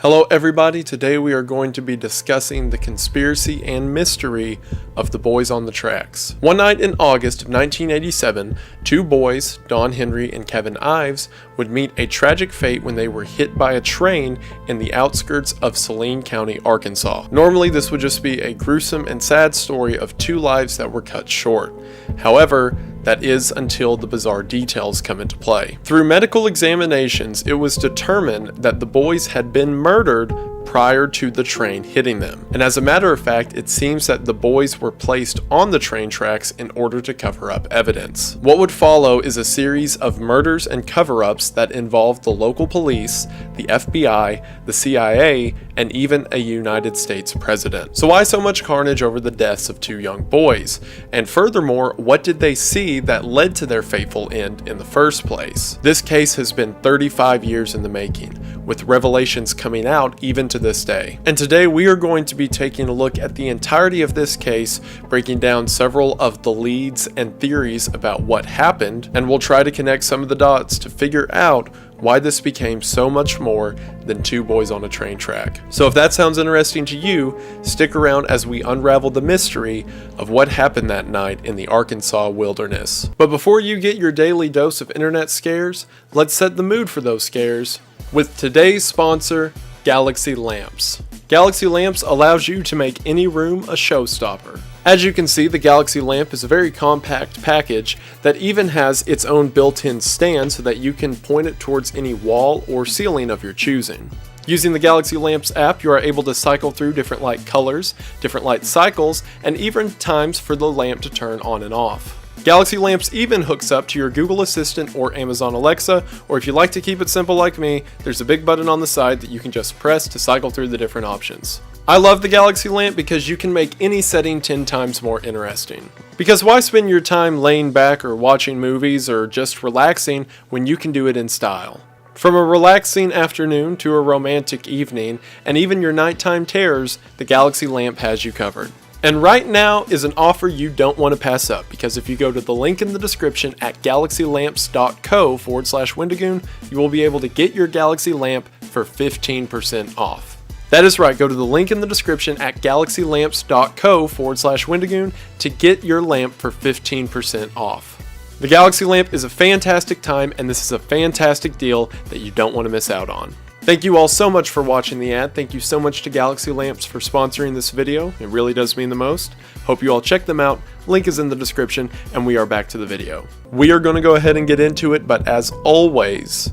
Hello everybody, today we are going to be discussing the conspiracy and mystery of the boys on the tracks. One night in August of 1987, two boys, Don Henry and Kevin Ives, would meet a tragic fate when they were hit by a train in the outskirts of Saline County, Arkansas. Normally this would just be a gruesome and sad story of two lives that were cut short. However, that is until the bizarre details come into play. Through medical examinations, it was determined that the boys had been murdered prior to the train hitting them. And as a matter of fact, it seems that the boys were placed on the train tracks in order to cover up evidence. What would follow is a series of murders and cover-ups that involved the local police, the FBI, the CIA, and even a United States president. So why so much carnage over the deaths of two young boys? And furthermore, what did they see that led to their fateful end in the first place? This case has been 35 years in the making, with revelations coming out even to this day. And today we are going to be taking a look at the entirety of this case, breaking down several of the leads and theories about what happened, and we'll try to connect some of the dots to figure out why this became so much more than two boys on a train track. So if that sounds interesting to you, stick around as we unravel the mystery of what happened that night in the Arkansas wilderness. But before you get your daily dose of internet scares, let's set the mood for those scares with today's sponsor, Galaxy Lamps. Galaxy Lamps allows you to make any room a showstopper. As you can see, the Galaxy Lamp is a very compact package that even has its own built-in stand so that you can point it towards any wall or ceiling of your choosing. Using the Galaxy Lamps app, you are able to cycle through different light colors, different light cycles, and even times for the lamp to turn on and off. Galaxy Lamps even hooks up to your Google Assistant or Amazon Alexa, or if you like to keep it simple like me, there's a big button on the side that you can just press to cycle through the different options. I love the Galaxy Lamp because you can make any setting 10 times more interesting. Because why spend your time laying back or watching movies or just relaxing when you can do it in style? From a relaxing afternoon to a romantic evening, and even your nighttime terrors, the Galaxy Lamp has you covered. And right now is an offer you don't want to pass up, because if you go to the link in the description at galaxylamps.co/Wendigoon, you will be able to get your Galaxy Lamp for 15% off. That is right, go to the link in the description at galaxylamps.co/Wendigoon to get your lamp for 15% off. The Galaxy Lamp is a fantastic time, and this is a fantastic deal that you don't want to miss out on. Thank you all so much for watching the ad. Thank you so much to Galaxy Lamps for sponsoring this video. It really does mean the most. Hope you all check them out. Link is in the description, and we are back to the video. We are going to go ahead and get into it, but as always,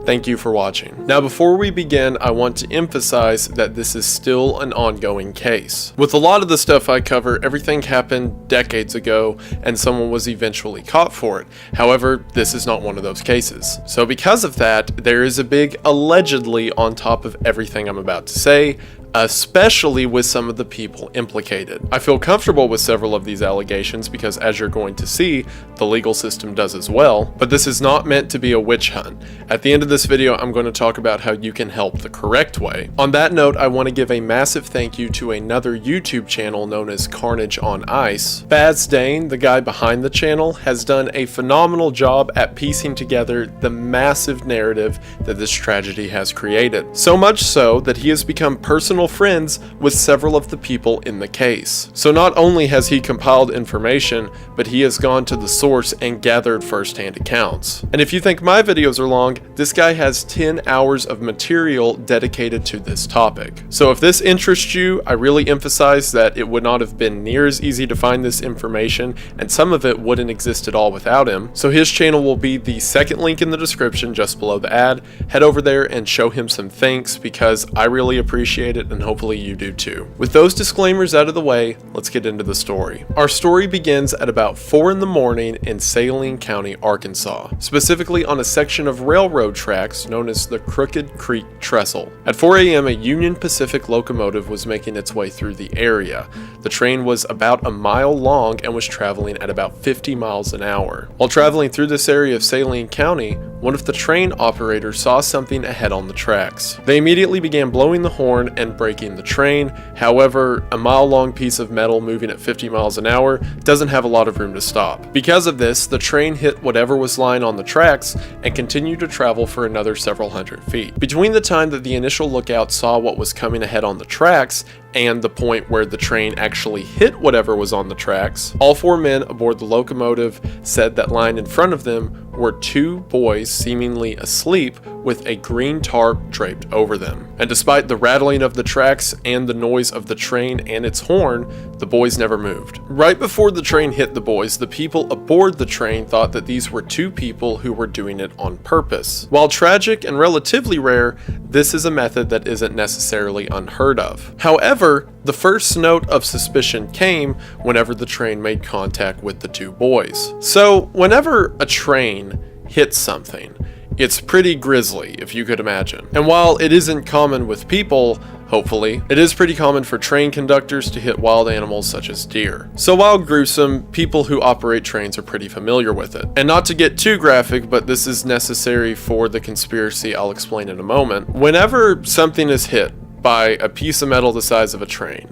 thank you for watching. Now before we begin, I want to emphasize that this is still an ongoing case. With a lot of the stuff I cover, everything happened decades ago and someone was eventually caught for it. However, this is not one of those cases. So because of that, there is a big allegedly on top of everything I'm about to say, especially with some of the people implicated. I feel comfortable with several of these allegations because, as you're going to see, the legal system does as well, but this is not meant to be a witch hunt. At the end of this video, I'm going to talk about how you can help the correct way. On that note, I want to give a massive thank you to another YouTube channel known as Carnage on Ice. Baz Dane, the guy behind the channel, has done a phenomenal job at piecing together the massive narrative that this tragedy has created. So much so that he has become personal friends with several of the people in the case. So not only has he compiled information, but he has gone to the source and gathered first-hand accounts. And if you think my videos are long, this guy has 10 hours of material dedicated to this topic. So if this interests you, I really emphasize that it would not have been near as easy to find this information, and some of it wouldn't exist at all without him. So his channel will be the second link in the description just below the ad. Head over there and show him some thanks because I really appreciate it, and hopefully you do too. With those disclaimers out of the way, let's get into the story. Our story begins at about 4 in the morning in Saline County, Arkansas, specifically on a section of railroad tracks known as the Crooked Creek Trestle. At 4 a.m., a Union Pacific locomotive was making its way through the area. The train was about a mile long and was traveling at about 50 miles an hour. While traveling through this area of Saline County, one of the train operators saw something ahead on the tracks. They immediately began blowing the horn and braking the train. However, a mile-long piece of metal moving at 50 miles an hour doesn't have a lot of room to stop. Because of this, the train hit whatever was lying on the tracks and continued to travel for another several hundred feet. Between the time that the initial lookout saw what was coming ahead on the tracks and the point where the train actually hit whatever was on the tracks, all 4 men aboard the locomotive said that lying in front of them were 2 boys seemingly asleep with a green tarp draped over them. And despite the rattling of the tracks and the noise of the train and its horn, the boys never moved. Right before the train hit the boys, the people aboard the train thought that these were 2 people who were doing it on purpose. While tragic and relatively rare, this is a method that isn't necessarily unheard of. However, the first note of suspicion came whenever the train made contact with the 2 boys. So, whenever a train hits something, it's pretty grisly, if you could imagine. And while it isn't common with people, hopefully, it is pretty common for train conductors to hit wild animals such as deer. So while gruesome, people who operate trains are pretty familiar with it. And not to get too graphic, but this is necessary for the conspiracy I'll explain in a moment. Whenever something is hit by a piece of metal the size of a train,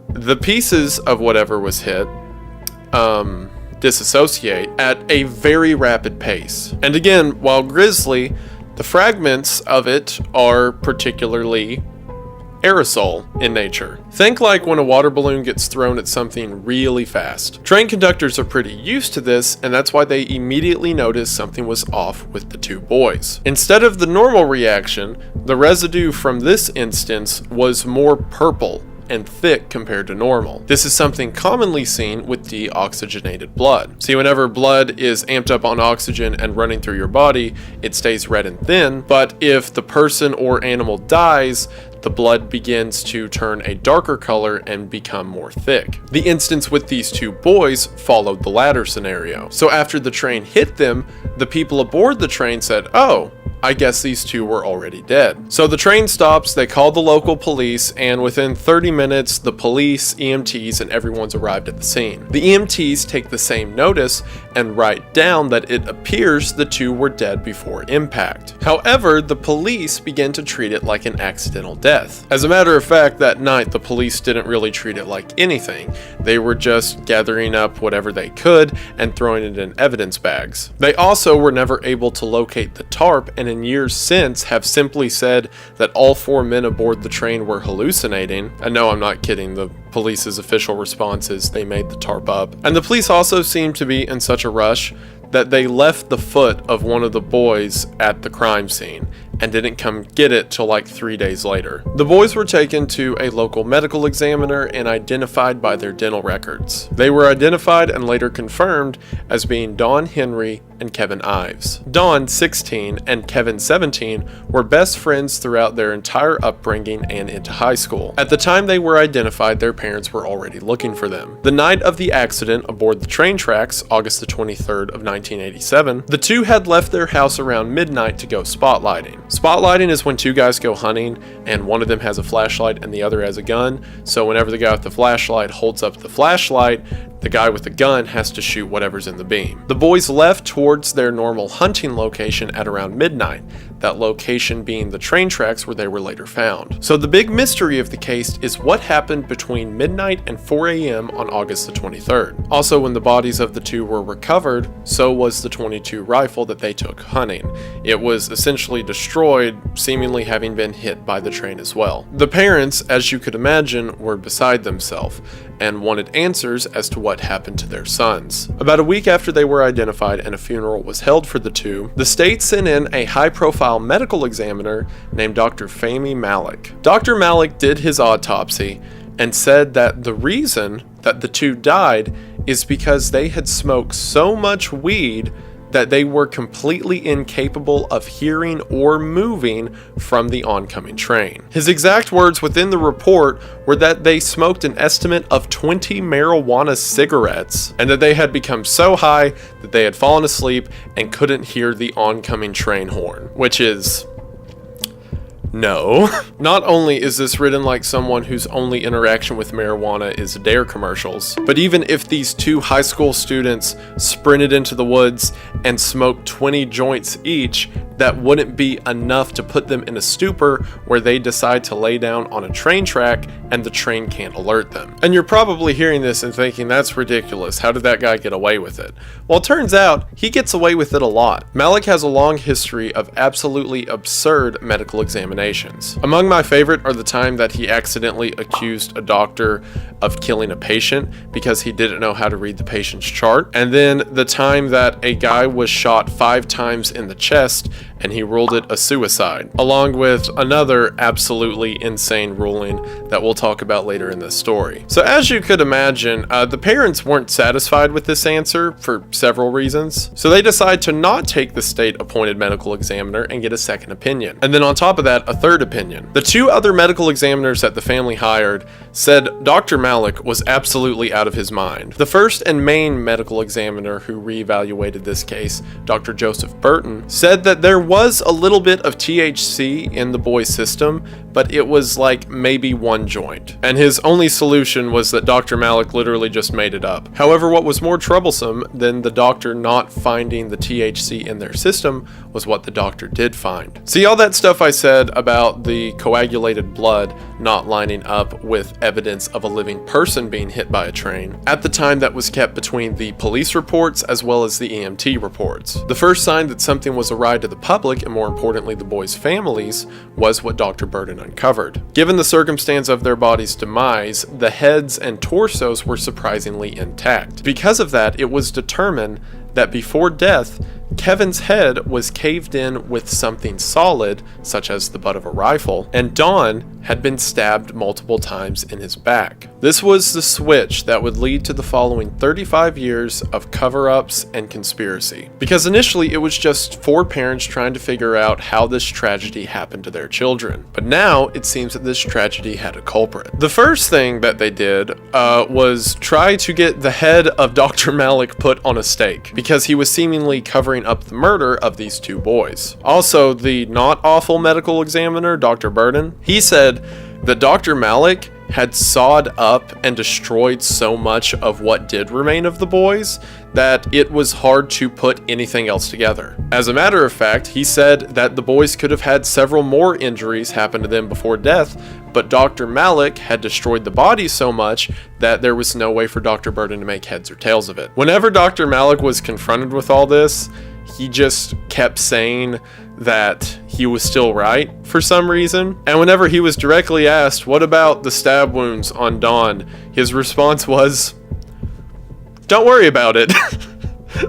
the pieces of whatever was hit, disassociate at a very rapid pace. And again, while grisly, the fragments of it are particularly aerosol in nature. Think like when a water balloon gets thrown at something really fast. Train conductors are pretty used to this, and that's why they immediately noticed something was off with the 2 boys. Instead of the normal reaction, the residue from this instance was more purple and thick compared to normal. This is something commonly seen with deoxygenated blood. See, whenever blood is amped up on oxygen and running through your body, it stays red and thin, but if the person or animal dies, the blood begins to turn a darker color and become more thick. The instance with these 2 boys followed the latter scenario. So after the train hit them, the people aboard the train said, "Oh, I guess these 2 were already dead." So the train stops, they call the local police, and within 30 minutes, the police, EMTs, and everyone's arrived at the scene. The EMTs take the same notice and write down that it appears the 2 were dead before impact. However, the police begin to treat it like an accidental death. As a matter of fact, that night, the police didn't really treat it like anything. They were just gathering up whatever they could and throwing it in evidence bags. They also were never able to locate the tarp, and in years since have simply said that all 4 men aboard the train were hallucinating. And no, I'm not kidding. The police's official response is they made the tarp up. And the police also seemed to be in such a rush that they left the foot of one of the boys at the crime scene and didn't come get it till like 3 days later. The boys were taken to a local medical examiner and identified by their dental records. They were identified and later confirmed as being Don Henry and Kevin Ives. Don, 16, and Kevin, 17, were best friends throughout their entire upbringing and into high school. At the time they were identified, their parents were already looking for them. The night of the accident aboard the train tracks, August the 23rd of 1987, the 2 had left their house around midnight to go spotlighting. Spotlighting is when 2 guys go hunting and one of them has a flashlight and the other has a gun. So whenever the guy with the flashlight holds up the flashlight, the guy with the gun has to shoot whatever's in the beam. The boys left towards their normal hunting location at around midnight, that location being the train tracks where they were later found. So the big mystery of the case is what happened between midnight and 4 a.m. on August the 23rd. Also, when the bodies of the 2 were recovered, so was the .22 rifle that they took hunting. It was essentially destroyed, seemingly having been hit by the train as well. The parents, as you could imagine, were beside themselves and wanted answers as to what happened to their sons. About a week after they were identified and a funeral was held for the 2, the state sent in a high-profile medical examiner named Dr. Fahmy Malak. Dr. Malak did his autopsy and said that the reason that the 2 died is because they had smoked so much weed that they were completely incapable of hearing or moving from the oncoming train. His exact words within the report were that they smoked an estimate of 20 marijuana cigarettes and that they had become so high that they had fallen asleep and couldn't hear the oncoming train horn, which is No. Not only is this written like someone whose only interaction with marijuana is Dare commercials, but even if these two high school students sprinted into the woods and smoked 20 joints each, that wouldn't be enough to put them in a stupor where they decide to lay down on a train track and the train can't alert them. And you're probably hearing this and thinking, that's ridiculous. How did that guy get away with it? Well, it turns out he gets away with it a lot. Malik has a long history of absolutely absurd medical examinations. Among my favorite are the time that he accidentally accused a doctor of killing a patient because he didn't know how to read the patient's chart, and then the time that a guy was shot 5 times in the chest and he ruled it a suicide, along with another absolutely insane ruling that we'll talk about later in this story. So as you could imagine, the parents weren't satisfied with this answer for several reasons, so they decide to not take the state-appointed medical examiner and get a second opinion. And then on top of that, a third opinion. The 2 other medical examiners that the family hired said Dr. Malik was absolutely out of his mind. The first and main medical examiner who reevaluated this case, Dr. Joseph Burton, said that there was a little bit of THC in the boy's system, but it was like maybe 1 joint. And his only solution was that Dr. Malik literally just made it up. However, what was more troublesome than the doctor not finding the THC in their system was what the doctor did find. See, all that stuff I said about the coagulated blood not lining up with evidence of a living person being hit by a train, at the time that was kept between the police reports as well as the EMT reports. The first sign that something was awry to the public, and more importantly the boys' families, was what Dr. Burton uncovered. Given the circumstance of their body's demise, the heads and torsos were surprisingly intact. Because of that, it was determined that before death, Kevin's head was caved in with something solid, such as the butt of a rifle, and Don had been stabbed multiple times in his back. This was the switch that would lead to the following 35 years of cover-ups and conspiracy. Because initially it was just 4 parents trying to figure out how this tragedy happened to their children. But now it seems that this tragedy had a culprit. The first thing that they did was try to get the head of Dr. Malik put on a stake, because he was seemingly covering up the murder of these 2 boys. Also, the not awful medical examiner, Dr. Burton, he said that Dr. Malik had sawed up and destroyed so much of what did remain of the boys that it was hard to put anything else together. As a matter of fact, he said that the boys could have had several more injuries happen to them before death, but Dr. Malik had destroyed the body so much that there was no way for Dr. Burton to make heads or tails of it. Whenever Dr. Malik was confronted with all this, he just kept saying that he was still right for some reason. And whenever he was directly asked, what about the stab wounds on Don? His response was, don't worry about it.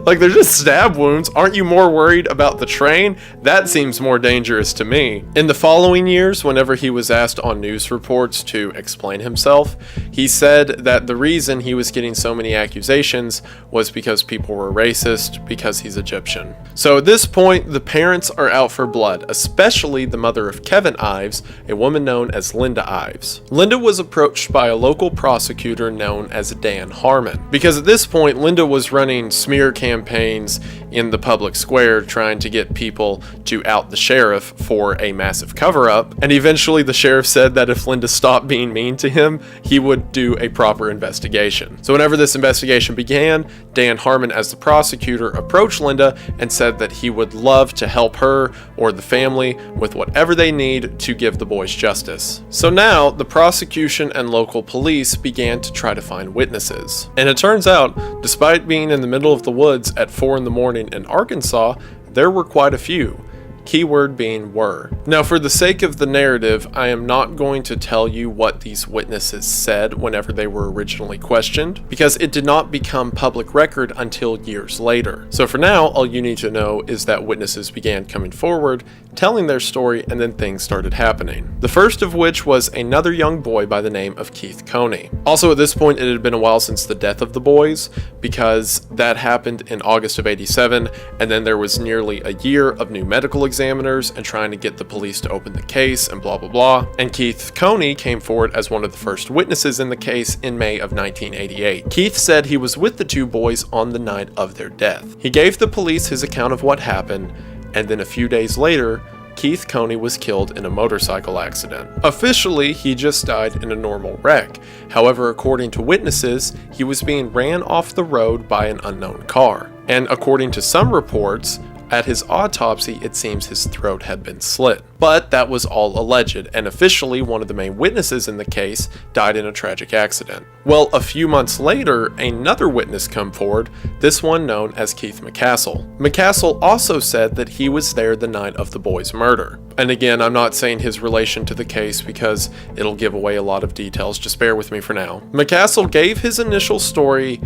Like, they're just stab wounds. Aren't you more worried about the train? That seems more dangerous to me. In the following years, whenever he was asked on news reports to explain himself, he said that the reason he was getting so many accusations was because people were racist, because he's Egyptian. So at this point, the parents are out for blood, especially the mother of Kevin Ives, a woman known as Linda Ives. Linda was approached by a local prosecutor known as Dan Harmon, because at this point, Linda was running smear campaigns in the public square trying to get people to out the sheriff for a massive cover-up, and eventually the sheriff said that if Linda stopped being mean to him, he would do a proper investigation. So whenever this investigation began, Dan Harmon, as the prosecutor, approached Linda and said that he would love to help her or the family with whatever they need to give the boys justice. So now the prosecution and local police began to try to find witnesses. And it turns out, despite being in the middle of the woods at 4 in the morning in Arkansas, there were quite a few. Keyword being were. Now, for the sake of the narrative, I am not going to tell you what these witnesses said whenever they were originally questioned, because it did not become public record until years later. So for now, all you need to know is that witnesses began coming forward, telling their story, and then things started happening. The first of which was another young boy by the name of Keith Coney. Also, at this point, it had been a while since the death of the boys, because that happened in August of '87, and then there was nearly a year of new medical examiners and trying to get the police to open the case and blah blah blah. And Keith Coney came forward as one of the first witnesses in the case in May of 1988. Keith said he was with the 2 boys on the night of their death. He gave the police his account of what happened, and then a few days later Keith Coney was killed in a motorcycle accident. Officially, he just died in a normal wreck. However, according to witnesses, he was being ran off the road by an unknown car. And according to some reports, at his autopsy, it seems his throat had been slit. But that was all alleged, and officially one of the main witnesses in the case died in a tragic accident. Well, a few months later, another witness came forward, this one known as Keith McCassell. McCassell also said that he was there the night of the boys' murder. And again, I'm not saying his relation to the case because it'll give away a lot of details, just bear with me for now. McCassell gave his initial story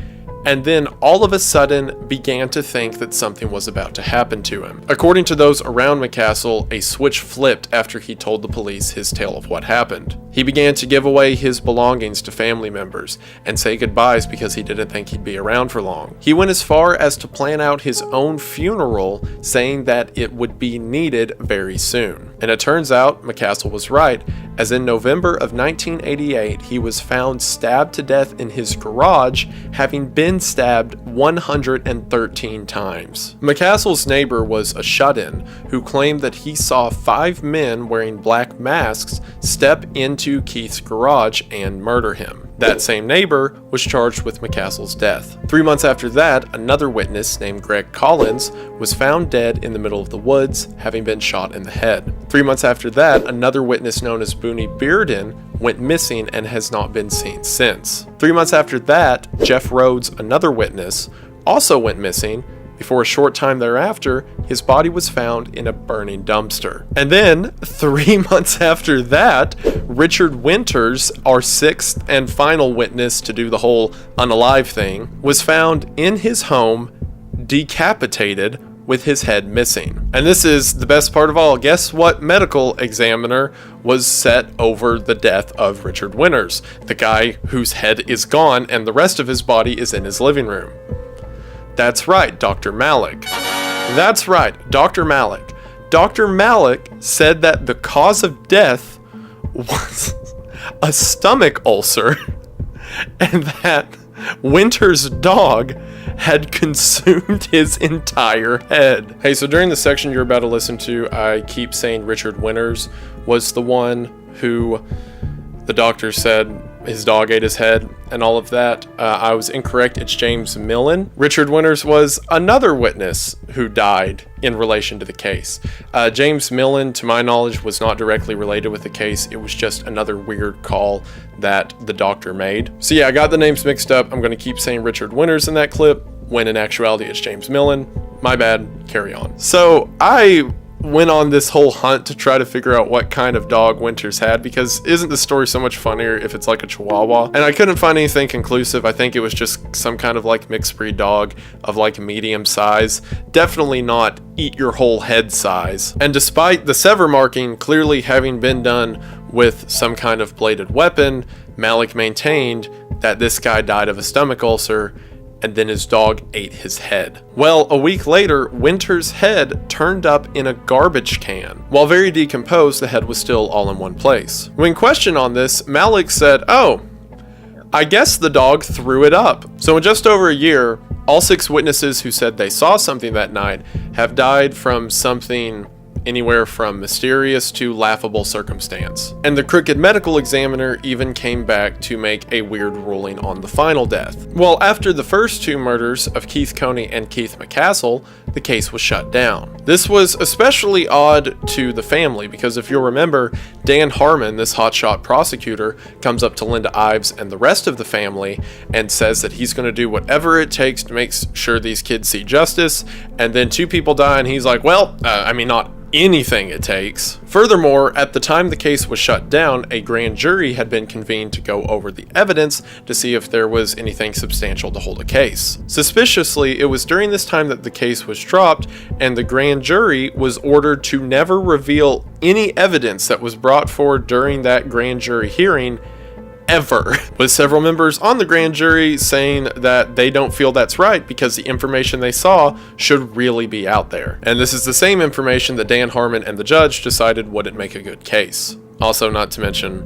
and then all of a sudden began to think that something was about to happen to him. According to those around McCassell, a switch flipped after he told the police his tale of what happened. He began to give away his belongings to family members and say goodbyes because he didn't think he'd be around for long. He went as far as to plan out his own funeral, saying that it would be needed very soon. And it turns out McCassell was right, as in November of 1988, he was found stabbed to death in his garage, having been stabbed 113 times. McCassell's neighbor was a shut-in who claimed that he saw 5 men wearing black masks step into Keith's garage and murder him. That same neighbor was charged with McCassell's death. 3 months after that, another witness named Greg Collins was found dead in the middle of the woods, having been shot in the head. 3 months after that, another witness known as Booney Bearden went missing and has not been seen since. 3 months after that, Jeff Rhodes, another witness, also went missing. Before a short time thereafter, his body was found in a burning dumpster. And then, 3 months after that, Richard Winters, our 6th and final witness to do the whole unalive thing, was found in his home, decapitated, with his head missing. And this is the best part of all. Guess what medical examiner was set over the death of Richard Winters? The guy whose head is gone and the rest of his body is in his living room. That's right, Dr. Malik. That's right, Dr. Malik. Dr. Malik said that the cause of death was a stomach ulcer and that Winter's dog had consumed his entire head. Hey, so during the section you're about to listen to, I keep saying Richard Winters was the one who the doctor said his dog ate his head and all of that. I was incorrect. It's James Millen. Richard Winters was another witness who died in relation to the case. James Millen, to my knowledge, was not directly related with the case. It was just another weird call that the doctor made. So yeah, I got the names mixed up. I'm going to keep saying Richard Winters in that clip when in actuality it's James Millen. My bad. Carry on. So I went on this whole hunt to try to figure out what kind of dog Winters had, because isn't the story so much funnier if it's like a Chihuahua? And I couldn't find anything conclusive. I think it was just some kind of like mixed breed dog of like medium size. Definitely not eat your whole head size. And despite the sever marking clearly having been done with some kind of bladed weapon, Malik maintained that this guy died of a stomach ulcer and then his dog ate his head. Well, a week later, Winter's head turned up in a garbage can. While very decomposed, the head was still all in one place. When questioned on this, Malik said, "Oh, I guess the dog threw it up." So in just over a year, all 6 witnesses who said they saw something that night have died from something anywhere from mysterious to laughable circumstance. And the crooked medical examiner even came back to make a weird ruling on the final death. Well, after the first 2 murders of Keith Coney and Keith McCassell, the case was shut down. This was especially odd to the family because if you'll remember, Dan Harmon, this hotshot prosecutor, comes up to Linda Ives and the rest of the family and says that he's going to do whatever it takes to make sure these kids see justice, and then 2 people die and he's like, well, not anything it takes. Furthermore, at the time the case was shut down, a grand jury had been convened to go over the evidence to see if there was anything substantial to hold a case. Suspiciously, it was during this time that the case was dropped, and the grand jury was ordered to never reveal any evidence that was brought forward during that grand jury hearing ever, with several members on the grand jury saying that they don't feel that's right because the information they saw should really be out there. And this is the same information that Dan Harmon and the judge decided wouldn't make a good case. Also, not to mention,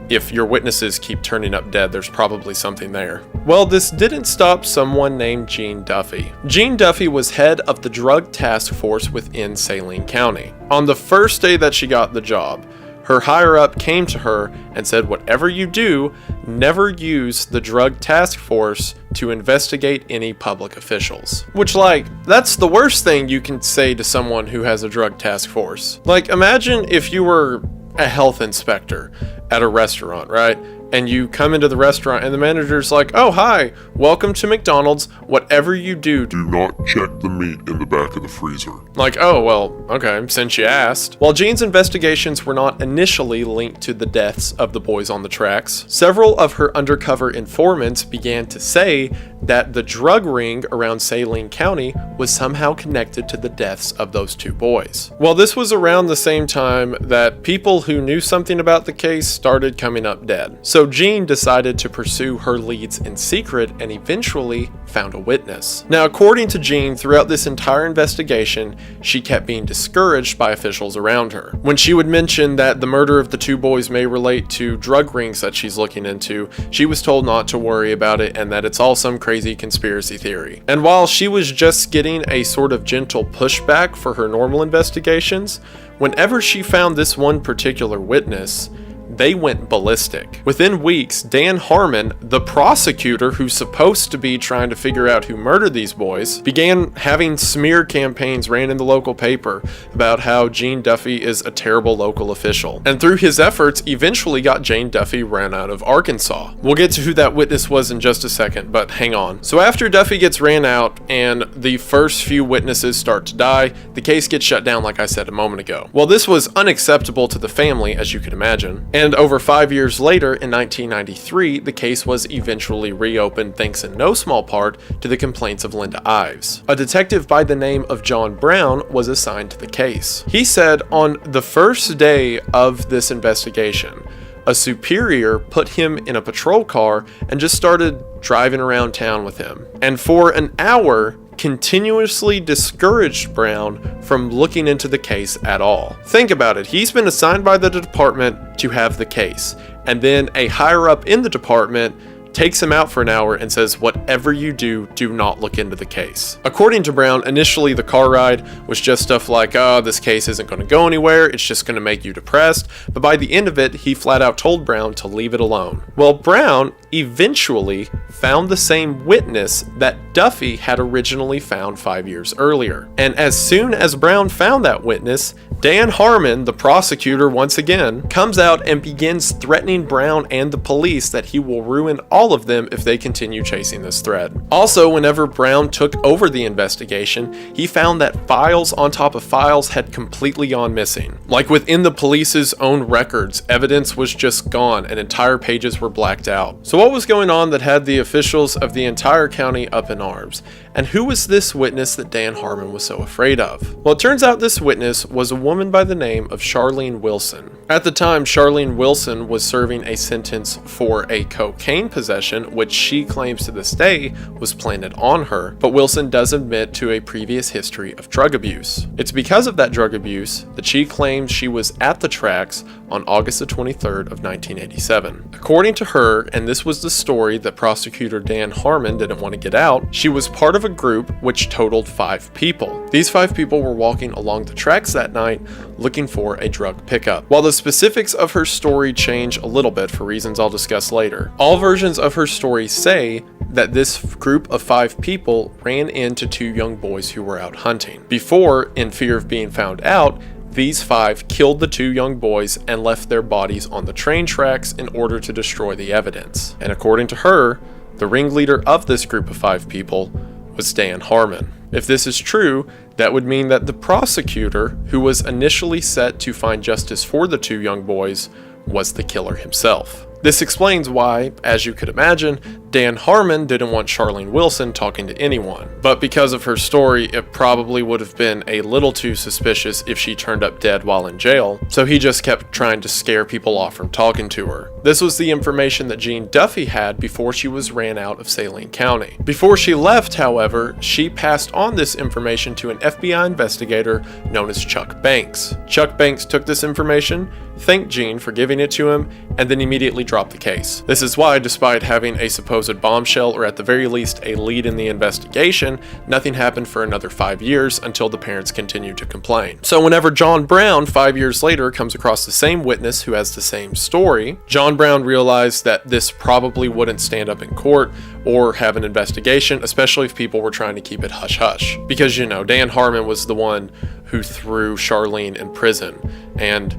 if your witnesses keep turning up dead, there's probably something there. Well, this didn't stop someone named Gene Duffy. Gene Duffy was head of the drug task force within Saline County. On the first day that she got the job, her higher-up came to her and said, whatever you do, never use the drug task force to investigate any public officials. Which, that's the worst thing you can say to someone who has a drug task force. Imagine if you were a health inspector at a restaurant, right? And you come into the restaurant and the manager's like, oh, hi, welcome to McDonald's. Whatever you do not check the meat in the back of the freezer. Oh, well, okay, since you asked. While Jean's investigations were not initially linked to the deaths of the boys on the tracks, several of her undercover informants began to say that the drug ring around Saline County was somehow connected to the deaths of those two boys. Well, this was around the same time that people who knew something about the case started coming up dead. So Jean decided to pursue her leads in secret and eventually found a witness. Now, according to Jean, throughout this entire investigation, she kept being discouraged by officials around her. When she would mention that the murder of the two boys may relate to drug rings that she's looking into, she was told not to worry about it and that it's all some crazy conspiracy theory. And while she was just getting a sort of gentle pushback for her normal investigations, whenever she found this one particular witness, they went ballistic. Within weeks, Dan Harmon, the prosecutor who's supposed to be trying to figure out who murdered these boys, began having smear campaigns ran in the local paper about how Gene Duffy is a terrible local official. And through his efforts, eventually got Jane Duffy ran out of Arkansas. We'll get to who that witness was in just a second, but hang on. So after Duffy gets ran out and the first few witnesses start to die, the case gets shut down like I said a moment ago. Well, this was unacceptable to the family, as you can imagine. And over 5 years later, in 1993, the case was eventually reopened thanks in no small part to the complaints of Linda Ives. A detective by the name of John Brown was assigned to the case. He said on the first day of this investigation, a superior put him in a patrol car and just started driving around town with him. And for an hour, continuously discouraged Brown from looking into the case at all. Think about it, he's been assigned by the department to have the case, and then a higher up in the department takes him out for an hour and says, whatever you do, do not look into the case. According to Brown, initially the car ride was just stuff like, oh, this case isn't going to go anywhere, it's just going to make you depressed, but by the end of it, he flat out told Brown to leave it alone. Well, Brown eventually found the same witness that Duffy had originally found 5 years earlier. And as soon as Brown found that witness, Dan Harmon, the prosecutor once again, comes out and begins threatening Brown and the police that he will ruin all of them if they continue chasing this thread. Also, whenever Brown took over the investigation, he found that files on top of files had completely gone missing. Like within the police's own records, evidence was just gone and entire pages were blacked out. So what was going on that had the officials of the entire county up in arms? And who was this witness that Dan Harmon was so afraid of? Well, it turns out this witness was a woman by the name of Charlene Wilson. At the time, Charlene Wilson was serving a sentence for a cocaine possession, which she claims to this day was planted on her, but Wilson does admit to a previous history of drug abuse. It's because of that drug abuse that she claims she was at the tracks on August the 23rd of 1987. According to her, and this was the story that prosecutor Dan Harmon didn't want to get out, she was part of a group which totaled 5 people. These 5 people were walking along the tracks that night looking for a drug pickup. While the specifics of her story change a little bit for reasons I'll discuss later, all versions of her story say that this group of 5 people ran into 2 young boys who were out hunting. Before, in fear of being found out, these 5 killed the 2 young boys and left their bodies on the train tracks in order to destroy the evidence. And according to her, the ringleader of this group of 5 people was Dan Harmon. If this is true, that would mean that the prosecutor, who was initially set to find justice for the 2 young boys, was the killer himself. This explains why, as you could imagine, Dan Harmon didn't want Charlene Wilson talking to anyone. But because of her story, it probably would have been a little too suspicious if she turned up dead while in jail, so he just kept trying to scare people off from talking to her. This was the information that Jean Duffy had before she was ran out of Saline County. Before she left, however, she passed on this information to an FBI investigator known as Chuck Banks. Chuck Banks took this information, thanked Jean for giving it to him, and then immediately dropped the case. This is why, despite having a supposed bombshell, or at the very least a lead in the investigation, nothing happened for another 5 years until the parents continued to complain. So whenever John Brown, 5 years later, comes across the same witness who has the same story, John Brown realized that this probably wouldn't stand up in court or have an investigation, especially if people were trying to keep it hush-hush. Because, Dan Harmon was the one who threw Charlene in prison, and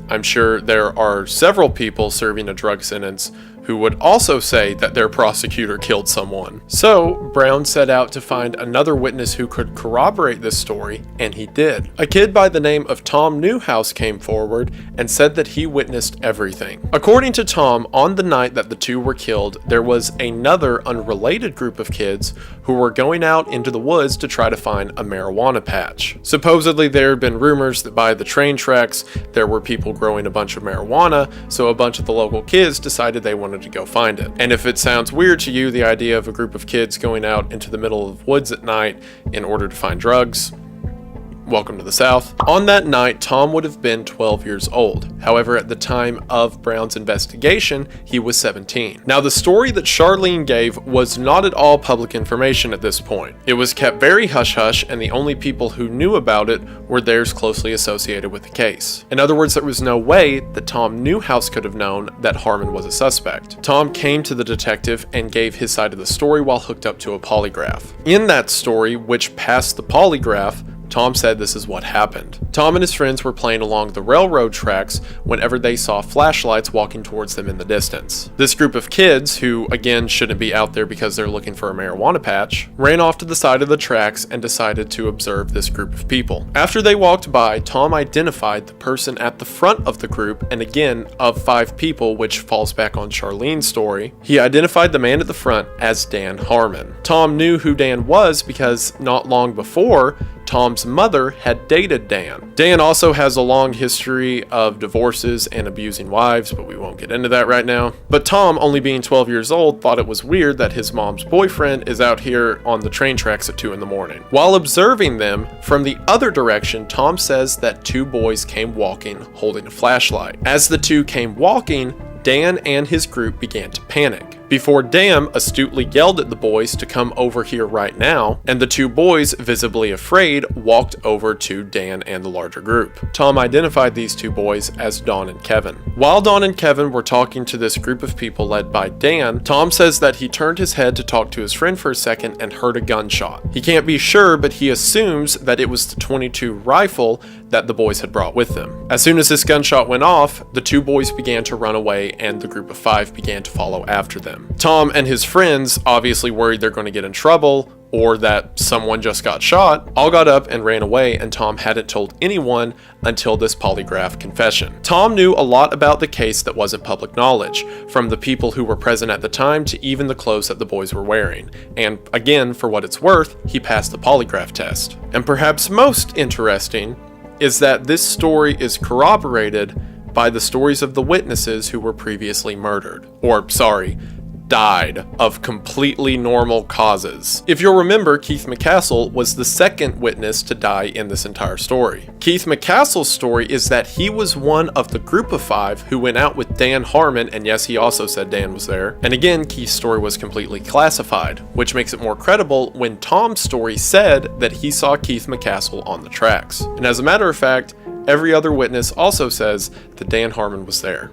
I'm sure there are several people serving a drug sentence who would also say that their prosecutor killed someone. So, Brown set out to find another witness who could corroborate this story, and he did. A kid by the name of Tom Newhouse came forward and said that he witnessed everything. According to Tom, on the night that the two were killed, there was another unrelated group of kids who were going out into the woods to try to find a marijuana patch. Supposedly, there had been rumors that by the train tracks, there were people growing a bunch of marijuana, so a bunch of the local kids decided they wanted to go find it. And if it sounds weird to you, the idea of a group of kids going out into the middle of the woods at night in order to find drugs, welcome to the South. On that night, Tom would have been 12 years old. However, at the time of Brown's investigation, he was 17. Now, the story that Charlene gave was not at all public information at this point. It was kept very hush-hush, and the only people who knew about it were those closely associated with the case. In other words, there was no way that Tom Newhouse could have known that Harmon was a suspect. Tom came to the detective and gave his side of the story while hooked up to a polygraph. In that story, which passed the polygraph, Tom said this is what happened. Tom and his friends were playing along the railroad tracks whenever they saw flashlights walking towards them in the distance. This group of kids, who again shouldn't be out there because they're looking for a marijuana patch, ran off to the side of the tracks and decided to observe this group of people. After they walked by, Tom identified the person at the front of the group, and again, of 5 people, which falls back on Charlene's story, he identified the man at the front as Dan Harmon. Tom knew who Dan was because not long before, Tom's mother had dated Dan. Dan also has a long history of divorces and abusing wives, but we won't get into that right now. But Tom, only being 12 years old, thought it was weird that his mom's boyfriend is out here on the train tracks at 2 in the morning. While observing them from the other direction, Tom says that 2 boys came walking holding a flashlight. As the 2 came walking, Dan and his group began to panic. Before Dan astutely yelled at the boys to come over here right now, and the 2 boys, visibly afraid, walked over to Dan and the larger group. Tom identified these 2 boys as Don and Kevin. While Don and Kevin were talking to this group of people led by Dan, Tom says that he turned his head to talk to his friend for a second and heard a gunshot. He can't be sure, but he assumes that it was the .22 rifle that the boys had brought with them. As soon as this gunshot went off, the 2 boys began to run away and the group of 5 began to follow after them. Tom and his friends, obviously worried they're going to get in trouble or that someone just got shot, all got up and ran away, and Tom hadn't told anyone until this polygraph confession. Tom knew a lot about the case that wasn't public knowledge, from the people who were present at the time to even the clothes that the boys were wearing. And again, for what it's worth, he passed the polygraph test. And perhaps most interesting is that this story is corroborated by the stories of the witnesses who were previously murdered. Died of completely normal causes. If you'll remember, Keith McCassell was the second witness to die in this entire story. Keith McCassell's story is that he was one of the group of 5 who went out with Dan Harmon, and yes, he also said Dan was there. And again, Keith's story was completely classified, which makes it more credible when Tom's story said that he saw Keith McCassell on the tracks. And as a matter of fact, every other witness also says that Dan Harmon was there.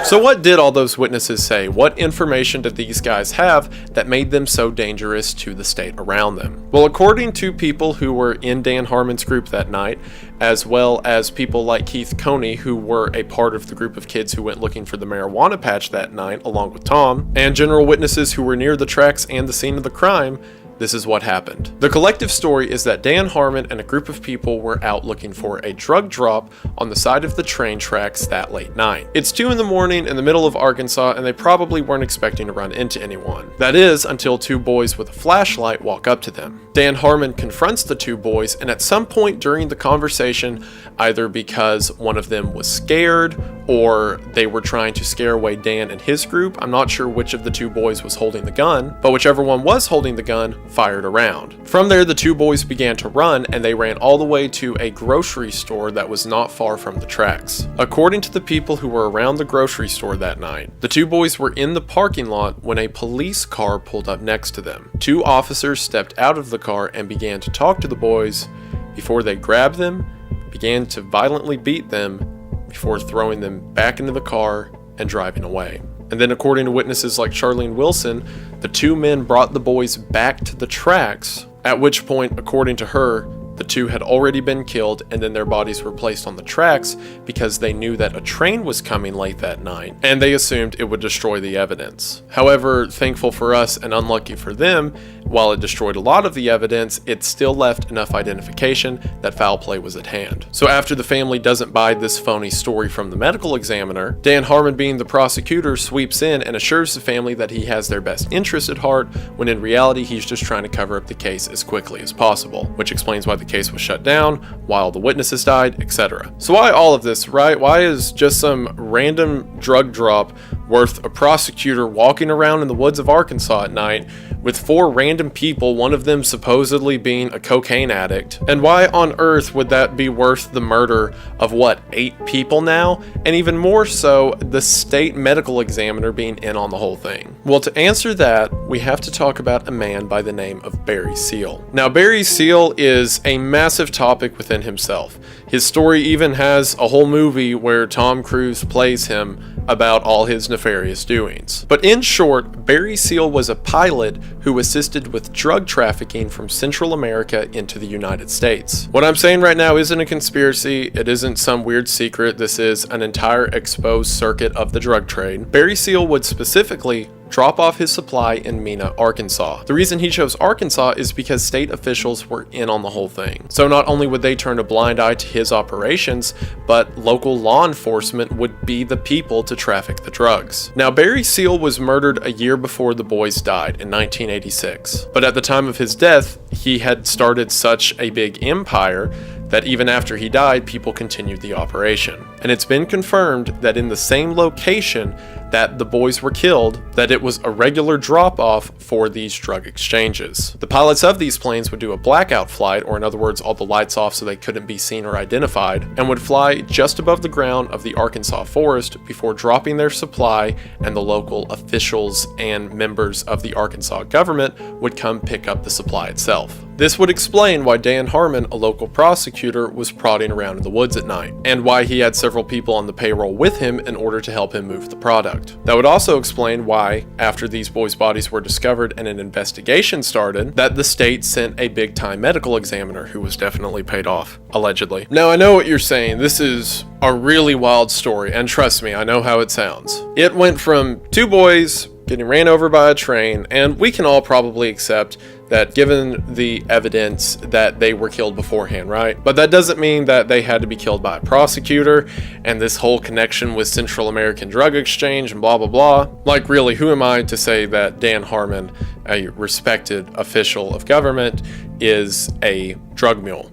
So what did all those witnesses say? What information did these guys have that made them so dangerous to the state around them? Well, according to people who were in Dan Harmon's group that night, as well as people like Keith Coney, who were a part of the group of kids who went looking for the marijuana patch that night along with Tom, and general witnesses who were near the tracks and the scene of the crime, this is what happened. The collective story is that Dan Harmon and a group of people were out looking for a drug drop on the side of the train tracks that late night. It's 2 in the morning in the middle of Arkansas, and they probably weren't expecting to run into anyone. That is, until 2 boys with a flashlight walk up to them. Dan Harmon confronts the 2 boys, and at some point during the conversation, either because one of them was scared or they were trying to scare away Dan and his group, I'm not sure which of the 2 boys was holding the gun, but whichever one was holding the gun fired around. From there, the 2 boys began to run, and they ran all the way to a grocery store that was not far from the tracks. According to the people who were around the grocery store that night, the 2 boys were in the parking lot when a police car pulled up next to them. 2 officers stepped out of the car and began to talk to the boys before they grabbed them, began to violently beat them before throwing them back into the car and driving away. And then, according to witnesses like Charlene Wilson, the 2 men brought the boys back to the tracks, at which point, according to her, the 2 had already been killed, and then their bodies were placed on the tracks because they knew that a train was coming late that night, and they assumed it would destroy the evidence. However, thankful for us and unlucky for them, while it destroyed a lot of the evidence, it still left enough identification that foul play was at hand. So after the family doesn't buy this phony story from the medical examiner, Dan Harmon, being the prosecutor, sweeps in and assures the family that he has their best interest at heart, when in reality he's just trying to cover up the case as quickly as possible, which explains why the case was shut down, while the witnesses died, etc. So why all of this, right? Why is just some random drug drop worth a prosecutor walking around in the woods of Arkansas at night with 4 random people, one of them supposedly being a cocaine addict? And why on earth would that be worth the murder of, 8 people now? And even more so, the state medical examiner being in on the whole thing? Well, to answer that, we have to talk about a man by the name of Barry Seal. Now, Barry Seal is a massive topic within himself. His story even has a whole movie where Tom Cruise plays him about all his nefarious doings. But in short, Barry Seal was a pilot who assisted with drug trafficking from Central America into the United States. What I'm saying right now isn't a conspiracy, it isn't some weird secret, this is an entire exposed circuit of the drug trade. Barry Seal would specifically drop off his supply in Mena, Arkansas. The reason he chose Arkansas is because state officials were in on the whole thing. So not only would they turn a blind eye to his operations, but local law enforcement would be the people to traffic the drugs. Now, Barry Seal was murdered a year before the boys died in 1986. But at the time of his death, he had started such a big empire that even after he died, people continued the operation. And it's been confirmed that in the same location that the boys were killed, that it was a regular drop-off for these drug exchanges. The pilots of these planes would do a blackout flight, or in other words, all the lights off so they couldn't be seen or identified, and would fly just above the ground of the Arkansas forest before dropping their supply, and the local officials and members of the Arkansas government would come pick up the supply itself. This would explain why Dan Harmon, a local prosecutor, was prodding around in the woods at night, and why he had several people on the payroll with him in order to help him move the product. That would also explain why, after these boys' bodies were discovered and an investigation started, that the state sent a big-time medical examiner who was definitely paid off, allegedly. Now, I know what you're saying. This is a really wild story, and trust me, I know how it sounds. It went from 2 boys getting ran over by a train, and we can all probably accept that given the evidence that they were killed beforehand, right? But that doesn't mean that they had to be killed by a prosecutor, and this whole connection with Central American drug exchange and blah blah blah. Like, really, who am I to say that Dan Harmon, a respected official of government, is a drug mule?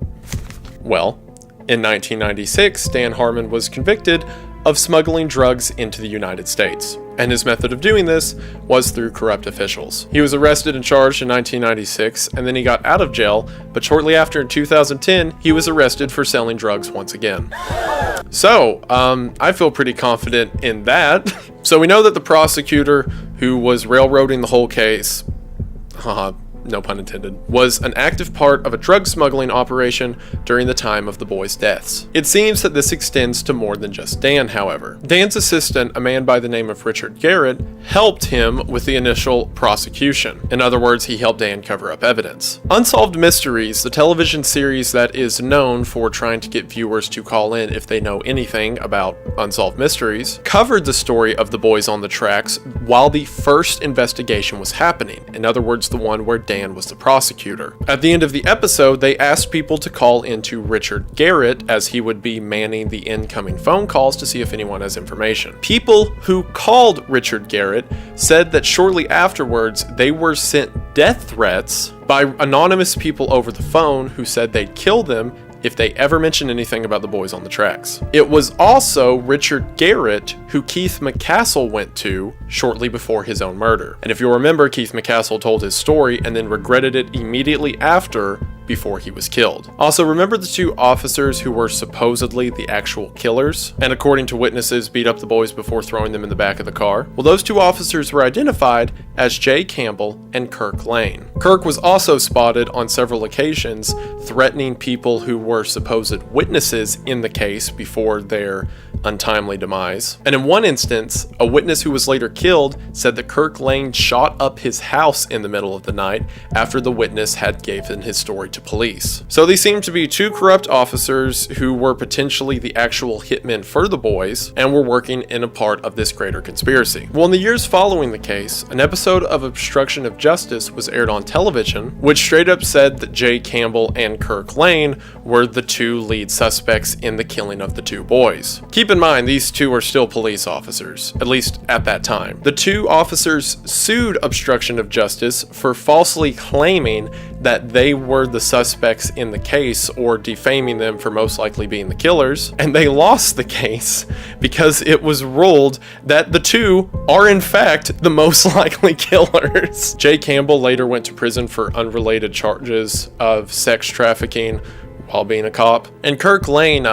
Well, in 1996, Dan Harmon was convicted of smuggling drugs into the United States, and his method of doing this was through corrupt officials. He was arrested and charged in 1996, and then he got out of jail, but shortly after, in 2010, he was arrested for selling drugs once again. So, I feel pretty confident in that. So we know that the prosecutor who was railroading the whole case, no pun intended, was an active part of a drug smuggling operation during the time of the boys' deaths. It seems that this extends to more than just Dan, however. Dan's assistant, a man by the name of Richard Garrett, helped him with the initial prosecution. In other words, he helped Dan cover up evidence. Unsolved Mysteries, the television series that is known for trying to get viewers to call in if they know anything about unsolved mysteries, covered the story of the boys on the tracks while the first investigation was happening. In other words, the one where Dan Dan was the prosecutor. At the end of the episode, they asked people to call into Richard Garrett, as he would be manning the incoming phone calls to see if anyone has information. People who called Richard Garrett said that shortly afterwards they were sent death threats by anonymous people over the phone who said they'd kill them if they ever mentioned anything about the boys on the tracks. It was also Richard Garrett who Keith McCassell went to shortly before his own murder. And if you'll remember, Keith McCassell told his story and then regretted it immediately after, before he was killed. Also, remember the two officers who were supposedly the actual killers, and according to witnesses beat up the boys before throwing them in the back of the car? Well, those two officers were identified as Jay Campbell and Kirk Lane. Kirk was also spotted on several occasions threatening people who were supposed witnesses in the case before their untimely demise. And in one instance, a witness who was later killed said that Kirk Lane shot up his house in the middle of the night after the witness had given his story to police. So these seem to be two corrupt officers who were potentially the actual hitmen for the boys and were working in a part of this greater conspiracy. Well, in the years following the case, an episode of Obstruction of Justice was aired on television, which straight up said that Jay Campbell and Kirk Lane were the two lead suspects in the killing of the two boys. Keep in mind, these two are still police officers, at least at that time. The two officers sued Obstruction of Justice for falsely claiming that they were the suspects in the case, or defaming them for most likely being the killers, and they lost the case because it was ruled that the two are in fact the most likely killers. Jay Campbell later went to prison for unrelated charges of sex trafficking while being a cop. And Kirk Lane,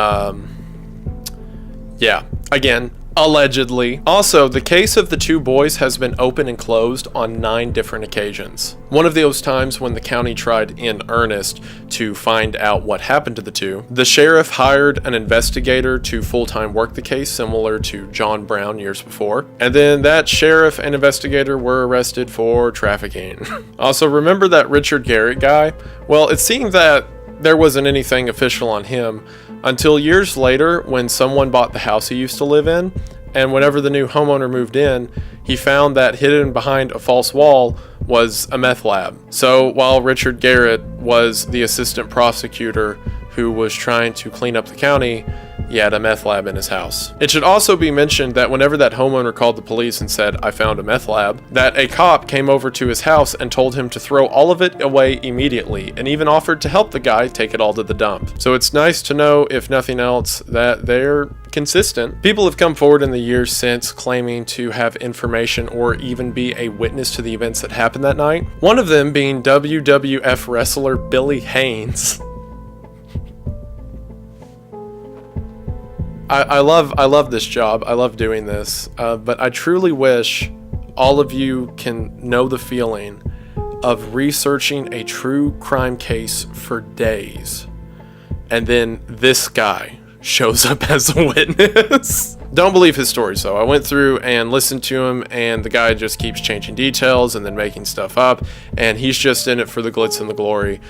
again, allegedly. Also, the case of the two boys has been open and closed on 9 different occasions. One of those times when the county tried in earnest to find out what happened to the two, the sheriff hired an investigator to full-time work the case, similar to John Brown years before. And then that sheriff and investigator were arrested for trafficking. Also, remember that Richard Garrett guy? Well, it seemed that there wasn't anything official on him until years later when someone bought the house he used to live in, and whenever the new homeowner moved in, he found that hidden behind a false wall was a meth lab. So while Richard Garrett was the assistant prosecutor who was trying to clean up the county, he had a meth lab in his house. It should also be mentioned that whenever that homeowner called the police and said, "I found a meth lab," that a cop came over to his house and told him to throw all of it away immediately, and even offered to help the guy take it all to the dump. So it's nice to know, if nothing else, that they're consistent. People have come forward in the years since claiming to have information or even be a witness to the events that happened that night. One of them being WWF wrestler Billy Haynes. I love this job. I love doing this, but I truly wish all of you can know the feeling of researching a true crime case for days, and then this guy shows up as a witness. Don't believe his stories though. I went through and listened to him, and the guy just keeps changing details and then making stuff up, and he's just in it for the glitz and the glory.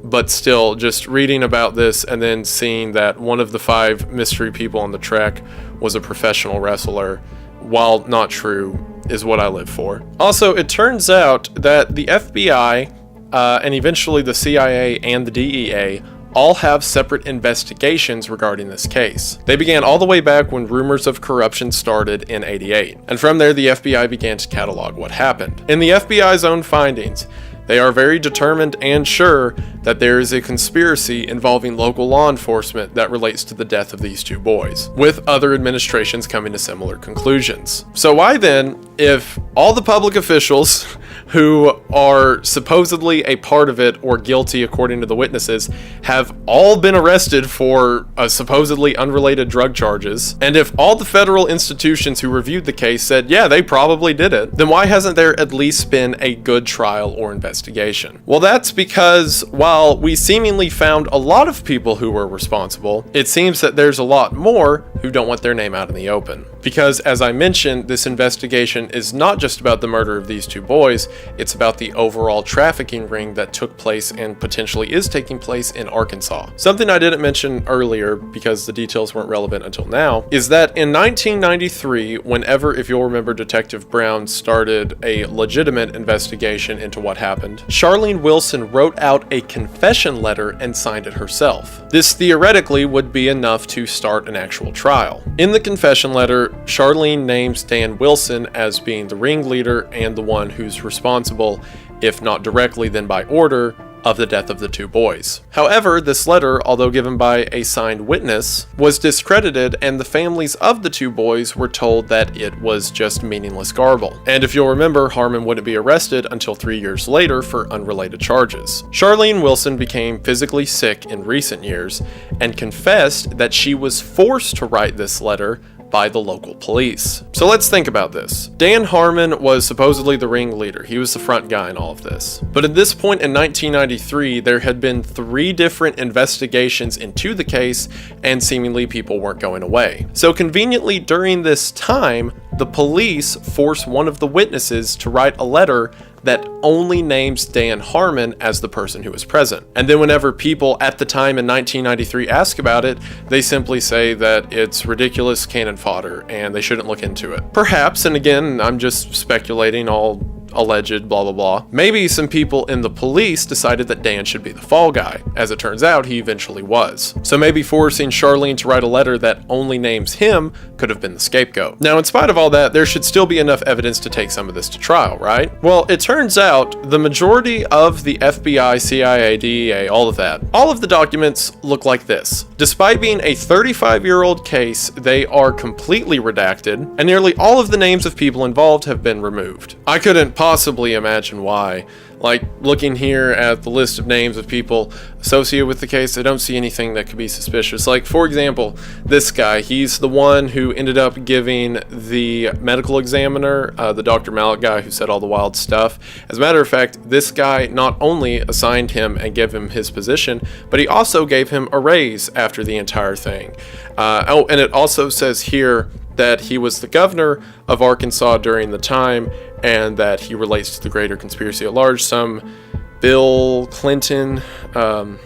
But still, just reading about this and then seeing that one of the 5 mystery people on the track was a professional wrestler, while not true, is what I live for. Also, it turns out that the FBI and eventually the CIA and the DEA all have separate investigations regarding this case. They began all the way back when rumors of corruption started in '88, and from there the FBI began to catalog what happened. In the FBI's own findings, they are very determined and sure that there is a conspiracy involving local law enforcement that relates to the death of these two boys, with other administrations coming to similar conclusions. So why then, if all the public officials who are supposedly a part of it or guilty according to the witnesses have all been arrested for supposedly unrelated drug charges, and if all the federal institutions who reviewed the case said, yeah, they probably did it, then why hasn't there at least been a good trial or investigation? Well, that's because while we seemingly found a lot of people who were responsible, it seems that there's a lot more who don't want their name out in the open. Because, as I mentioned, this investigation is not just about the murder of these two boys, it's about the overall trafficking ring that took place and potentially is taking place in Arkansas. Something I didn't mention earlier, because the details weren't relevant until now, is that in 1993, whenever, if you'll remember, Detective Brown started a legitimate investigation into what happened, Charlene Wilson wrote out a confession letter and signed it herself. This theoretically would be enough to start an actual trial. In the confession letter, Charlene names Dan Wilson as being the ringleader and the one who's responsible, if not directly then by order, of the death of the two boys. However, this letter, although given by a signed witness, was discredited, and the families of the two boys were told that it was just meaningless garble. And if you'll remember, Harmon wouldn't be arrested until 3 years later for unrelated charges. Charlene Wilson became physically sick in recent years and confessed that she was forced to write this letter by the local police. So let's think about this. Dan Harmon was supposedly the ringleader. He was the front guy in all of this. But at this point in 1993, there had been 3 different investigations into the case, and seemingly people weren't going away. So conveniently, during this time, the police forced one of the witnesses to write a letter that only names Dan Harmon as the person who was present. And then whenever people at the time in 1993 ask about it, they simply say that it's ridiculous cannon fodder and they shouldn't look into it. Perhaps, and again, I'm just speculating, all alleged, blah, blah, blah. Maybe some people in the police decided that Dan should be the fall guy. As it turns out, he eventually was. So maybe forcing Charlene to write a letter that only names him could have been the scapegoat. Now, in spite of all that, there should still be enough evidence to take some of this to trial, right? Well, it turns out the majority of the FBI, CIA, DEA, all of the documents look like this. Despite being a 35-year-old case, they are completely redacted, and nearly all of the names of people involved have been removed. I couldn't possibly imagine why. Like, looking here at the list of names of people associated with the case, I don't see anything that could be suspicious. Like, for example, this guy, he's the one who ended up giving the medical examiner, the Dr. Malik guy who said all the wild stuff. As a matter of fact, this guy not only assigned him and gave him his position, but he also gave him a raise after the entire thing. And it also says here that he was the governor of Arkansas during the time, and that he relates to the greater conspiracy at large. Some Bill Clinton, I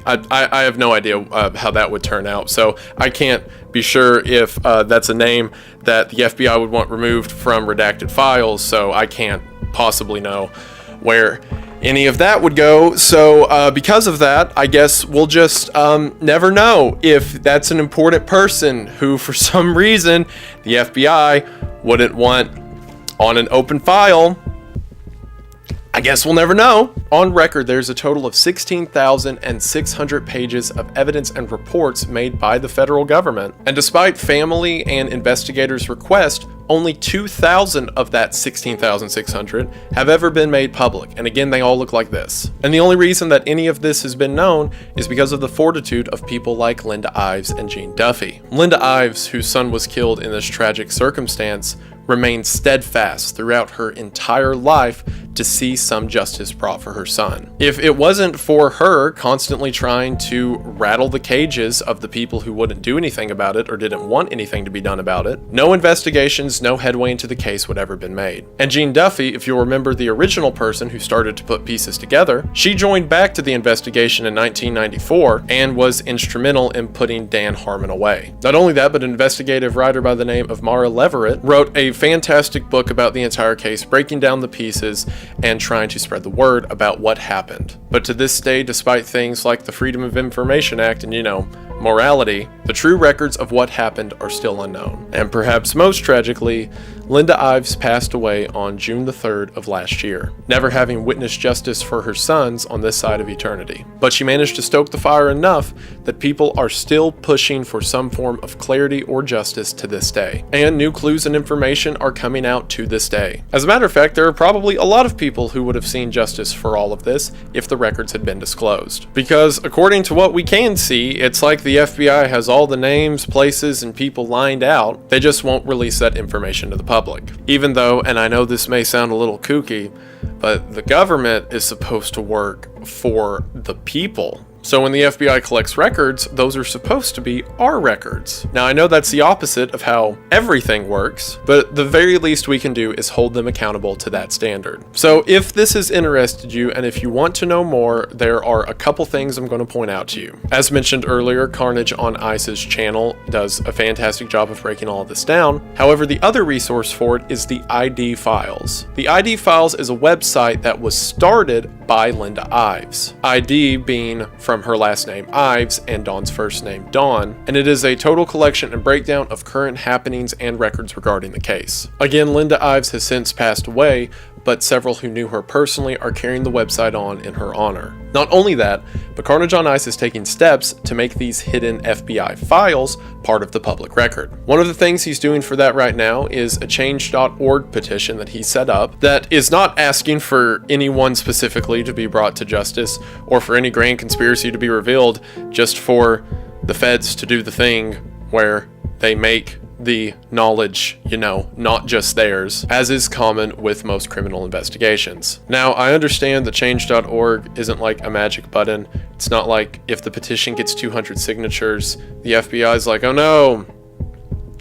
have no idea how that would turn out, so I can't be sure if that's a name that the FBI would want removed from redacted files, so I can't possibly know where any of that would go. So because of that, I guess we'll just never know if that's an important person who, for some reason, the FBI wouldn't want on an open file. I guess we'll never know. On record, there's a total of 16,600 pages of evidence and reports made by the federal government. And despite family and investigators' request, only 2,000 of that 16,600 have ever been made public. And again, they all look like this. And the only reason that any of this has been known is because of the fortitude of people like Linda Ives and Gene Duffy. Linda Ives, whose son was killed in this tragic circumstance, remained steadfast throughout her entire life to see some justice brought for her son. If it wasn't for her constantly trying to rattle the cages of the people who wouldn't do anything about it or didn't want anything to be done about it, no investigations, no headway into the case would ever been made. And Gene Duffy, if you'll remember the original person who started to put pieces together, she joined back to the investigation in 1994 and was instrumental in putting Dan Harmon away. Not only that, but an investigative writer by the name of Mara Leverett wrote a fantastic book about the entire case, breaking down the pieces and trying to spread the word about what happened. But to this day, despite things like the Freedom of Information Act and, morality, the true records of what happened are still unknown. And perhaps most tragically, Linda Ives passed away on June the 3rd of last year, never having witnessed justice for her sons on this side of eternity. But she managed to stoke the fire enough that people are still pushing for some form of clarity or justice to this day. And new clues and information are coming out to this day. As a matter of fact, there are probably a lot of people who would have seen justice for all of this if the records had been disclosed. Because according to what we can see, it's like the FBI has all the names, places, and people lined out. They just won't release that information to the public. Even though, and I know this may sound a little kooky, but the government is supposed to work for the people. So when the FBI collects records, those are supposed to be our records. Now I know that's the opposite of how everything works, but the very least we can do is hold them accountable to that standard. So if this has interested you and if you want to know more, there are a couple things I'm going to point out to you. As mentioned earlier, Carnage on Ice's channel does a fantastic job of breaking all of this down. However, the other resource for it is the ID Files. The ID Files is a website that was started by Linda Ives. ID being from her last name Ives and Dawn's first name Dawn, and it is a total collection and breakdown of current happenings and records regarding the case. Again, Linda Ives has since passed away, but several who knew her personally are carrying the website on in her honor. Not only that, but Carnage on Ice is taking steps to make these hidden FBI files part of the public record. One of the things he's doing for that right now is a change.org petition that he set up that is not asking for anyone specifically to be brought to justice or for any grand conspiracy to be revealed, just for the feds to do the thing where they make the knowledge, not just theirs, as is common with most criminal investigations. Now, I understand that change.org isn't like a magic button. It's not like if the petition gets 200 signatures, the FBI's like, oh no,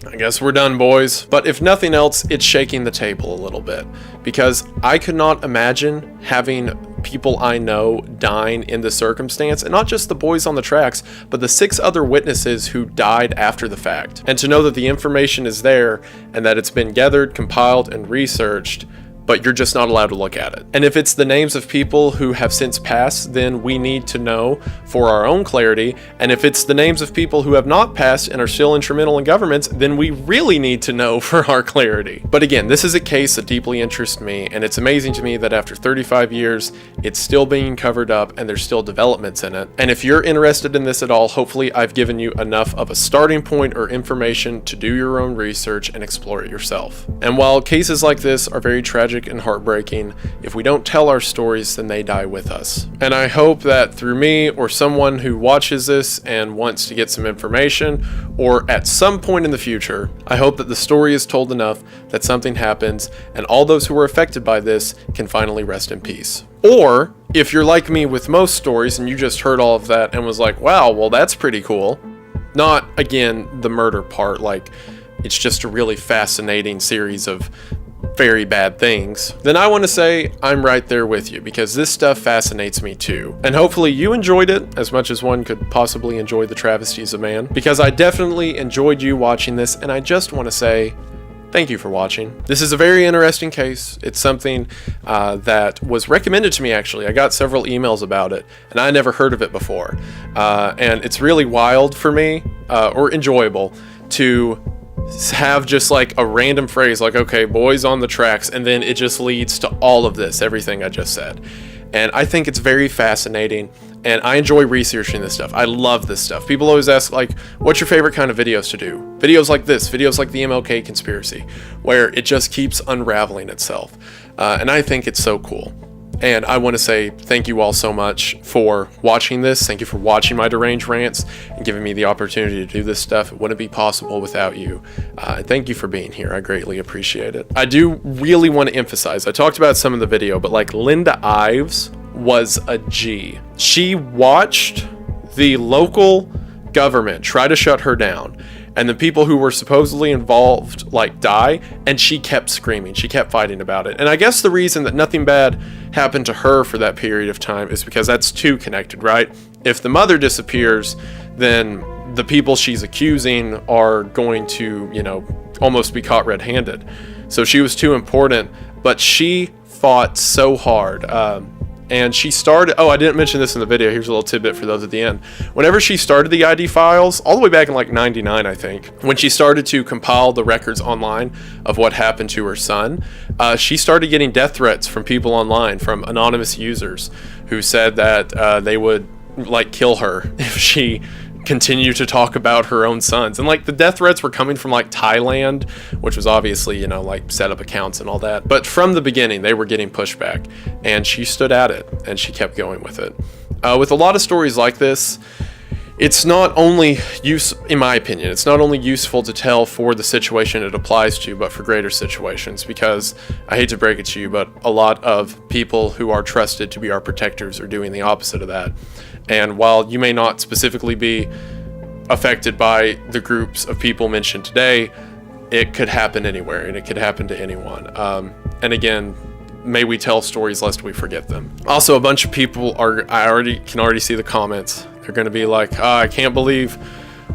I guess we're done, boys. But if nothing else, it's shaking the table a little bit, because I could not imagine having people I know dying in this circumstance, and not just the boys on the tracks, but the 6 other witnesses who died after the fact. And to know that the information is there and that it's been gathered, compiled, and researched, but you're just not allowed to look at it. And if it's the names of people who have since passed, then we need to know for our own clarity. And if it's the names of people who have not passed and are still instrumental in governments, then we really need to know for our clarity. But again, this is a case that deeply interests me, and it's amazing to me that after 35 years, it's still being covered up and there's still developments in it. And if you're interested in this at all, hopefully I've given you enough of a starting point or information to do your own research and explore it yourself. And while cases like this are very tragic and heartbreaking, if we don't tell our stories, then they die with us. And I hope that through me or someone who watches this and wants to get some information, or at some point in the future, I hope that the story is told enough that something happens and all those who were affected by this can finally rest in peace. Or if you're like me with most stories and you just heard all of that and was like, wow, well, that's pretty cool. Not, again, the murder part, like it's just a really fascinating series of very bad things, then I want to say I'm right there with you, because this stuff fascinates me too. And hopefully you enjoyed it as much as one could possibly enjoy the travesties of man, because I definitely enjoyed you watching this, and I just want to say thank you for watching. This is a very interesting case. It's something that was recommended to me, actually. I got several emails about it, and I never heard of it before. And it's really wild for me, or enjoyable, to have just like a random phrase like, okay, boys on the tracks, and then it just leads to all of this, everything I just said. And I think it's very fascinating, and I enjoy researching this stuff. I love this stuff. People always ask, like, what's your favorite kind of videos to do? Videos like this, videos like the MLK conspiracy, where it just keeps unraveling itself. And I think it's so cool. And I want to say thank you all so much for watching this. Thank you for watching my deranged rants and giving me the opportunity to do this stuff. It wouldn't be possible without you. And thank you for being here. I greatly appreciate it. I do really want to emphasize, I talked about some in the video, but like Linda Ives was a G. She watched the local government try to shut her down, and the people who were supposedly involved like die, and she kept screaming, she kept fighting about it. And I guess the reason that nothing bad happened to her for that period of time is because that's too connected, right? If the mother disappears, then the people she's accusing are going to, almost be caught red-handed. So she was too important, but she fought so hard. And she started, I didn't mention this in the video, here's a little tidbit for those at the end. Whenever she started the ID Files, all the way back in like 99, I think, when she started to compile the records online of what happened to her son, she started getting death threats from people online, from anonymous users who said that they would like kill her if she continue to talk about her own sons. And like the death threats were coming from like Thailand, which was obviously, like set up accounts and all that. But from the beginning, they were getting pushback, and she stood at it and she kept going with it. With a lot of stories like this, it's not only in my opinion, it's not only useful to tell for the situation it applies to, but for greater situations, because I hate to break it to you, but a lot of people who are trusted to be our protectors are doing the opposite of that. And while you may not specifically be affected by the groups of people mentioned today, it could happen anywhere, and it could happen to anyone. And again, may we tell stories lest we forget them. Also, a bunch of people can already see the comments. They're going to be like, I can't believe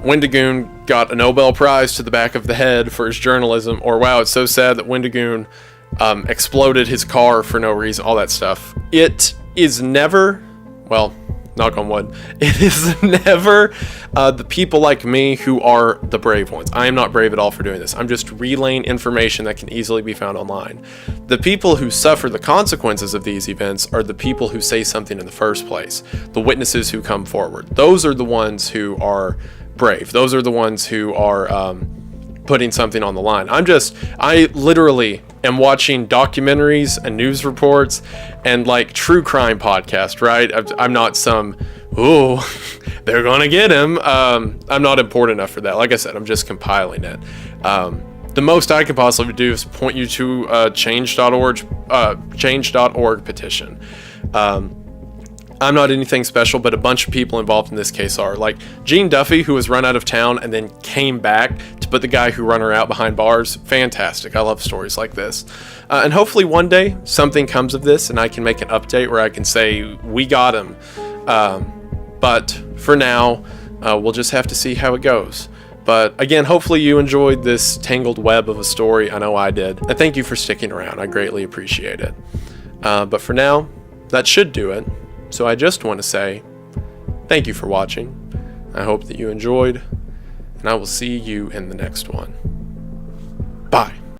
Wendigoon got a Nobel Prize to the back of the head for his journalism, or wow, it's so sad that Wendigoon exploded his car for no reason, all that stuff. It is never, well, knock on wood, it is never the people like me who are the brave ones. I am not brave at all for doing this. I'm just relaying information that can easily be found online. The people who suffer the consequences of these events are the people who say something in the first place, the witnesses who come forward. Those are the ones who are brave. Those are the ones who are putting something on the line. I literally am watching documentaries and news reports and like true crime podcast, right? I'm not some, they're gonna get him. I'm not important enough for that. Like I said, I'm just compiling it. The most I can possibly do is point you to change.org petition. I'm not anything special, but a bunch of people involved in this case are. Like Gene Duffy, who was run out of town and then came back to put the guy who run her out behind bars. Fantastic. I love stories like this. And hopefully one day something comes of this and I can make an update where I can say, we got him. But for now, we'll just have to see how it goes. But again, hopefully you enjoyed this tangled web of a story. I know I did. And thank you for sticking around. I greatly appreciate it. But for now, that should do it. So I just want to say thank you for watching. I hope that you enjoyed, and I will see you in the next one. Bye.